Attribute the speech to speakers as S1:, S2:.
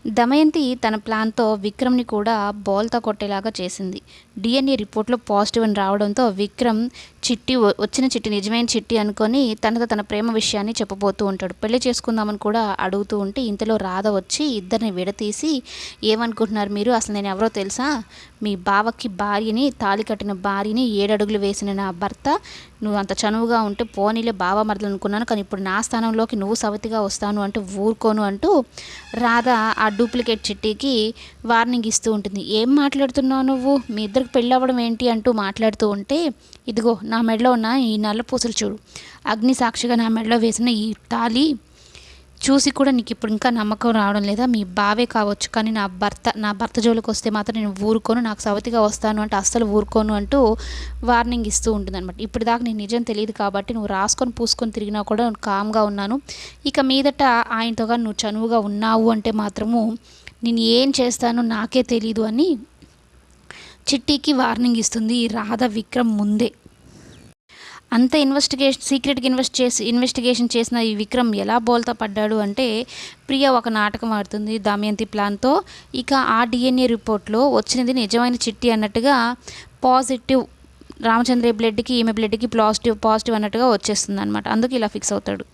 S1: దమయంతి తన ప్లాన్‌తో విక్రమ్‌ని కూడా బోల్తా కొట్టేలాగా చేసింది. డీఎన్ఏ రిపోర్ట్‌లో పాజిటివ్ అని రావడంతో విక్రమ్ వచ్చిన చిట్టి నిజమైన చిట్టి అనుకొని తనతో తన ప్రేమ విషయాన్ని చెప్పబోతూ ఉంటాడు. పెళ్లి చేసుకుందామని కూడా అడుగుతూ ఉంటే ఇంతలో రాధ వచ్చి ఇద్దరిని విడదీసి, "ఏమనుకుంటున్నారు మీరు? అసలు నేను ఎవరో తెలుసా? మీ బావకి భార్యని, తాళి కట్టిన భార్యని, 7 అడుగులు వేసిన నా భర్త. నువ్వు అంత చనువుగా ఉంటే పోనీలే బావ మరదలు అనుకున్నాను. కానీ ఇప్పుడు నా స్థానంలోకి నువ్వు సవతిగా వస్తాను అంటే ఊరుకోను" అంటూ రాధ ఆ డూప్లికేట్ చిట్టీకి వార్నింగ్ ఇస్తూ ఉంటుంది. "ఏం మాట్లాడుతున్నావు నువ్వు? మీ ఇద్దరికి పెళ్ళవ్వడం ఏంటి?" అంటూ మాట్లాడుతూ ఉంటే, "ఇదిగో నా మెడలో ఉన్న ఈ నల్ల పూసలు చూడు. అగ్ని సాక్షిగా నా మెడలో వేసిన ఈ తాళి చూసి కూడా నీకు ఇప్పుడు ఇంకా నమ్మకం రావడం లేదా? మీ బావే కావచ్చు, కానీ నా భర్త జోలికి వస్తే మాత్రం నేను ఊరుకోను. నాకు సవతిగా వస్తాను అంటే అస్సలు ఊరుకోను" అంటూ వార్నింగ్ ఇస్తూ ఉంటుందన్నమాట. "ఇప్పటిదాకా నీకు నిజం తెలియదు కాబట్టి నువ్వు రాసుకొని పూసుకొని తిరిగినా కూడా కామ్గా ఉన్నాను. ఇక మీదట ఆయనతో కానీ నువ్వు చనువుగా ఉన్నావు అంటే మాత్రము నేను ఏం చేస్తానో నాకే తెలీదు" అని చిట్టీకి వార్నింగ్ ఇస్తుంది రాధ విక్రమ్ ముందే. అంత సీక్రెట్‌గా ఇన్వెస్టిగేషన్ చేసిన ఈ విక్రమ్ ఎలా బోల్తా పడ్డాడు అంటే, ప్రియ ఒక నాటకం ఆడుతుంది దమయంతి ప్లాన్‌తో. ఇక ఆ డీఎన్ఏ రిపోర్ట్‌లో వచ్చినది నిజమైన చిట్టి అన్నట్టుగా పాజిటివ్, రామచంద్ర బ్లడ్‌కి ఈమె బ్లడ్‌కి పాజిటివ్ అన్నట్టుగా వచ్చేస్తుందన్నమాట. అందుకు ఇలా ఫిక్స్ అవుతాడు.